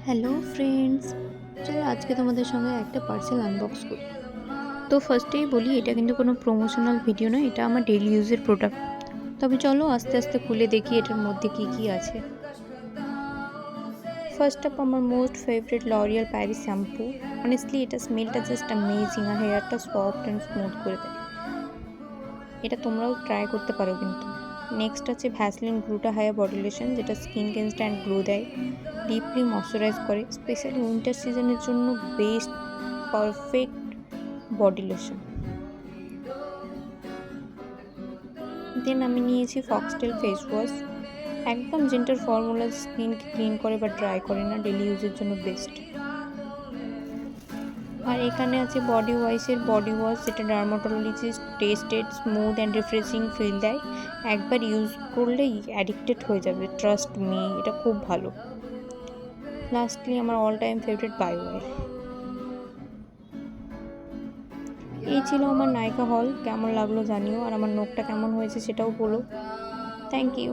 Hello friends, চলো আজকে তোমাদের সঙ্গে একটা পার্সেল আনবক্স করি। তো ফার্স্টেই বলি, এটা কিন্তু কোনো প্রমোশনাল ভিডিও নয়, এটা আমার ডেইলি ইউজের প্রোডাক্ট। তবে চলো আস্তে আস্তে খুলে দেখি এটার মধ্যে কি কি আছে। ফার্স্ট আপ, আমার most favourite L'Oreal Paris shampoo. Honestly এটা স্মেলটা জাস্ট অ্যামেজিং, আর হেয়ারটা সফট অ্যান্ড স্মুথ করে দেয়। এটা তোমরাও ট্রাই করতে পারো কিন্তু। নেক্সট আছে ভ্যাসলিন গ্লুটা হায়া বডি লোশন, যেটা স্কিনকে ইনস্ট্যান্ট গ্লো দেয়, ডিপলি ময়শ্চারাইজ করে, স্পেশালি উইন্টার সিজনের জন্য বেস্ট, পারফেক্ট বডি লোশন। দেন আমি নিয়েছি ফক্সটেল ফেস ওয়াশ, একদম জেন্টাল ফর্মুলা, স্কিনকে ক্লিন করে বা ড্রাই করে না, ডেলি ইউজের জন্য বেস্ট। আর এখানে আছে বডি ওয়াইসের বডি ওয়াশ, যেটা dermatologist tested, smooth and refreshing feel দেয়। একবার ইউজ করলেই অ্যাডিক্টেড হয়ে যাবে, ট্রাস্ট মি, এটা খুব ভালো। লাস্টলি আমার all time favourite bio oil. এই ছিল আমার নায়িকা হল। কেমন লাগলো জানিও, আর আমার নোখটা কেমন হয়েছে সেটাও বলো। Thank you.